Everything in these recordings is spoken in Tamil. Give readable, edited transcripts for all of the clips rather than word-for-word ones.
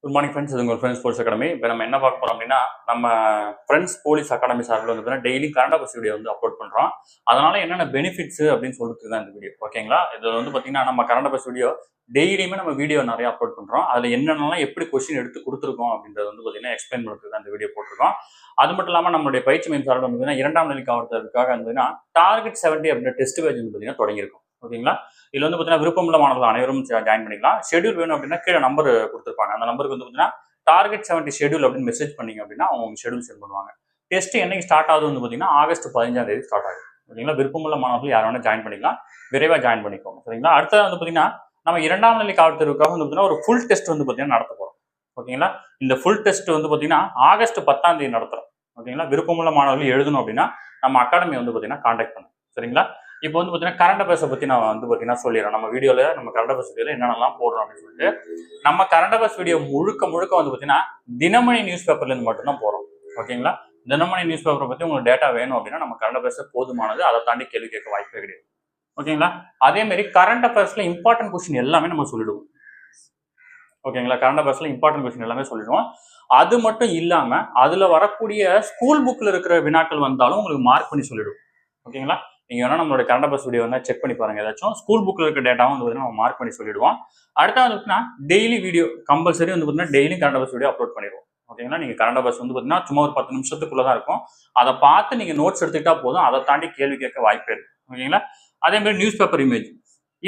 Good morning friends. இது உங்கள் ஃப்ரெண்ட்ஸ் போலீஸ் அகாடமி. இப்போ நம்ம என்ன பார்க்க போறோம் அப்படின்னா, நம்ம ஃப்ரெண்ட்ஸ் போலீஸ் அகாடமி சார்பில் வந்து பார்த்தீங்கன்னா டெய்லி கரண்ட் அஃபேர்ஸ் வீடியோ வந்து அப்லோட் பண்ணுறோம். அதனால என்னென்ன பெனிஃபிட்ஸ் அப்படின்னு சொல்லிட்டு தான் இந்த வீடியோ, ஓகேங்களா? இது வந்து பார்த்தீங்கன்னா நம்ம கரண்ட் அஃபேர்ஸ் வீடியோ டெய்லியுமே நம்ம வீடியோ நிறைய அப்லோட் பண்ணுறோம். அதில் என்னென்னலாம் எப்படி கொஸ்டின் எடுத்து கொடுத்துருக்கோம் அப்படின்றது வந்து பார்த்தீங்கன்னா எக்ஸ்பிளைன் பண்ணுறதுக்கு தான் இந்த வீடியோ போட்டிருக்கோம். அது மட்டும் இல்லாமல் நம்மளுடைய பயிற்சி மையம் சார்பில் வந்து பார்த்தீங்கன்னா 2ஆம் நிலை காவலர்களுக்காக வந்து டார்கெட் 70 அப்படின்ற டெஸ்ட் பேஜ் வந்து பார்த்தீங்கன்னா தொடங்கியிருக்கும். ஓகேங்களா? இதுல வந்து பார்த்தீங்கன்னா விருப்பமுள்ள மாணவர்கள் அனைவரும் ஜாயின் பண்ணிக்கலாம். ஷெடியூல் வேணும் அப்படின்னா கீழே நம்பர் கொடுத்துருப்பாங்க. அந்த நம்பருக்கு வந்து பார்த்தீங்கன்னா டார்கெட் 70 ஷெடியூல் அப்படின்னு மெசேஜ் பண்ணீங்க அப்படின்னா அவங்க ஷெடியூல் சென்ட் பண்ணுவாங்க. டெஸ்ட் என்னைக்கு ஸ்டார்ட் ஆகுது வந்து பார்த்தீங்கன்னா ஆகஸ்ட் 15ஆம் தேதி ஸ்டார்ட் ஆகுது. ஓகேங்களா? விருப்பமுள்ள மாணவர்கள் யார் வேணா ஜாயின் பண்ணிக்கலாம். விரைவாக ஜாயின் பண்ணிக்கோங்க. சரிங்களா? அடுத்தது வந்து பார்த்தீங்கன்னா நம்ம 2ஆம் நிலை காவல் தேர்வுக்காக வந்து பார்த்தீங்கன்னா ஒரு ஃபுல் டெஸ்ட் வந்து பார்த்தீங்கன்னா நடத்த போறோம். ஓகேங்களா? இந்த ஃபுல் டெஸ்ட் வந்து பார்த்தீங்கன்னா ஆகஸ்ட் 10ஆம் தேதி நடத்துறோம். ஓகேங்களா? விருப்பமுள்ள மாணவர்கள் எழுதணும் அப்படின்னா நம்ம அகாடமி வந்து பார்த்தீங்கன்னா கான்டாக்ட் பண்ணுங்க. சரிங்களா? இப்போ வந்து பார்த்தீங்கன்னா கரண்ட் அஃபேர்ஸை பற்றி நான் வந்து பார்த்தீங்கன்னா சொல்லிடுறேன். நம்ம வீடியோவில் நம்ம கரண்ட் அஃபேர்ஸ் வீடியோவில் என்னென்னலாம் போடுறோம் அப்படின்னு சொல்லிட்டு நம்ம கரண்ட் அஃபேர்ஸ் வீடியோ முழுக்க வந்து பார்த்தீங்கன்னா தினமணி நியூஸ் பேப்பர்லேருந்து மட்டும்தான் போகிறோம். ஓகேங்களா? தினமணி நியூஸ் பேப்பரை பற்றி உங்களுக்கு டேட்டா வேணும் அப்படின்னா நம்ம கரண்ட் அஃபேர்ஸ் போதுமானது. அதை தாண்டி கேள்வி கேட்க வாய்ப்பே கிடையாது. ஓகேங்களா? அதே மாதிரி கரண்ட் அஃபேர்ஸ்ல இம்பார்ட்டன்ட் கொஸ்டின் எல்லாமே நம்ம சொல்லிடுவோம். ஓகேங்களா? கரண்ட் அஃபேர்ஸ்ல இம்பார்ட்டன்ட் கொஸ்டின் எல்லாமே சொல்லிடுவோம். அது மட்டும் இல்லாம அதுல வரக்கூடிய ஸ்கூல் புக்ல இருக்கிற வினாக்கள் வந்தாலும் உங்களுக்கு மார்க் பண்ணி சொல்லிடுவோம். ஓகேங்களா? நீங்க வேணா நம்மளோட கரண்ட் அஃபேர்ஸ் வீடியோ வந்து செக் பண்ணி பாருங்க. ஏதாச்சும் ஸ்கூல் புக்ல இருக்க டேட்டாவும் வந்து நம்ம மார்க் பண்ணி சொல்லிடுவோம். அடுத்த வந்து டெய்லி வீடியோ கம்பல்சரி வந்து பார்த்தீங்கன்னா daily current affairs video upload பண்ணிடுவோம். ஓகேங்களா? நீங்க கரண்ட் அஃபேர்ஸ் வந்து பார்த்தீங்கன்னா சும்மா ஒரு 10 நிமிஷத்துக்குள்ளதான் இருக்கும். அதை பார்த்து நீங்க நோட்ஸ் எடுத்துக்கிட்டா போதும். அதை தாண்டி கேள்வி கேட்க வாய்ப்பே இருக்கு. ஓகேங்களா? அதே மாதிரி நியூஸ் பேப்பர் இமேஜ்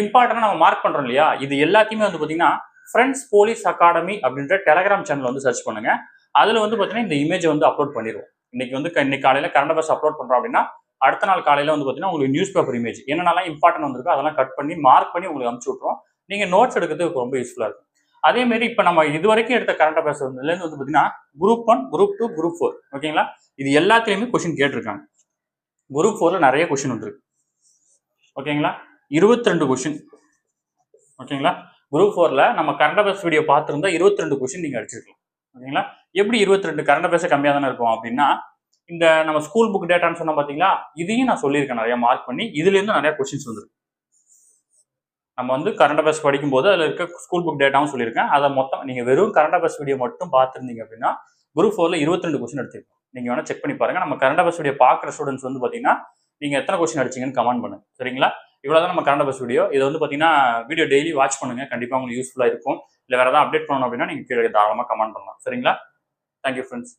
இம்பார்ட்டன்டா நம்ம மார்க் பண்றோம் இல்லையா? இது எல்லாத்தையுமே வந்து பார்த்தீங்கன்னா ஃப்ரெண்ட்ஸ் போலீஸ் அகாடமி அப்படின்ற டெலகிராம் சேனல் வந்து சர்ச் பண்ணுங்க. அதுல வந்து பார்த்தீங்கன்னா இந்த இமேஜ் வந்து அப்லோட் பண்ணிடுவோம். இன்னைக்கு காலையில கரண்ட் அஃபேர்ஸ் அப்லோட் பண்றோம் அப்படின்னா அடுத்த நாள் காலையில வந்து பார்த்தீங்கன்னா உங்களுக்கு நியூஸ் பேப்பர் இமேஜ் என்னென்னலாம் இம்பார்ட்டன்ட் வந்திருக்கோ அதெல்லாம் கட் பண்ணி மார்க் பண்ணி உங்களுக்கு அனுப்பிச்சு விட்ருவோம். நீங்க நோட்ஸ் எடுக்கிறதுக்கு ரொம்ப யூஸ்ஃபுல்லா இருக்கும். அதே மாதிரி இப்ப நம்ம இது வரைக்கும் எடுத்த கரண்ட் அஃபேர்ஸ் வந்து பார்த்தீங்கன்னா குரூப் 1, குரூப் 2, குரூப் 4 ஓகேங்களா? இது எல்லாத்துலயுமே கொஸ்டின் கேட்டிருக்காங்க. குரூப் 4ல நிறைய கொஸ்டின் வந்திருக்கு. ஓகேங்களா? 22 கொஸ்டின். ஓகேங்களா? குரூப் 4ல நம்ம கரண்ட் அஃபேர்ஸ் வீடியோ பார்த்துருந்தா 22 கொஸ்டின் நீங்க அடிச்சிருக்கலாம். ஓகேங்களா? எப்படி 22 கரண்ட் அஃபேர்ஸ் கம்மியா தானே இருக்கும் அப்படின்னா இந்த நம்ம ஸ்கூல் புக் டேட்டான்னு சொன்னா பாத்தீங்களா, இதையும் நான் சொல்லியிருக்கேன் நிறைய மார்க் பண்ணி. இதுல இருந்து நிறைய கொஸ்டின்ஸ் வந்துருக்கு. நம்ம வந்து கரண்ட் அஃபேர்ஸ் படிக்கும் போது அதுல இருக்க ஸ்கூல் புக் டேட்டாவும் சொல்லியிருக்கேன். அதை மொத்தம் நீங்க வெறும் கரண்ட் அஃபேர்ஸ் வீடியோ மட்டும் பார்த்துருந்தீங்க அப்படின்னா குரூப் 4ல 22 கொஸ்டின் எடுத்திருக்கோம். நீங்க வேணா செக் பண்ணி பாருங்க. நம்ம கரண்ட் அஃபேர்ஸ் வீடியோ பார்க்குற ஸ்டூடெண்ட்ஸ் வந்து பாத்தீங்கன்னா நீங்க எத்தனை கொஸ்டின் அடிச்சீங்கன்னு கமெண்ட் பண்ணுங்க. சரிங்களா? இவ்வளவுதான் நம்ம கரண்ட் அஃபேர்ஸ் வீடியோ. இதை வந்து பாத்தீங்கன்னா வீடியோ டெய்லி வாட்ச் பண்ணுங்க. கண்டிப்பா உங்களுக்கு யூஸ்ஃபுல்லா இருக்கும். இல்ல வேற ஏதாவது அப்டேட் பண்ணணும் அப்படின்னா நீங்க கீழே தாராளமா கமெண்ட் பண்ணலாம். சரிங்களா? Thank you friends.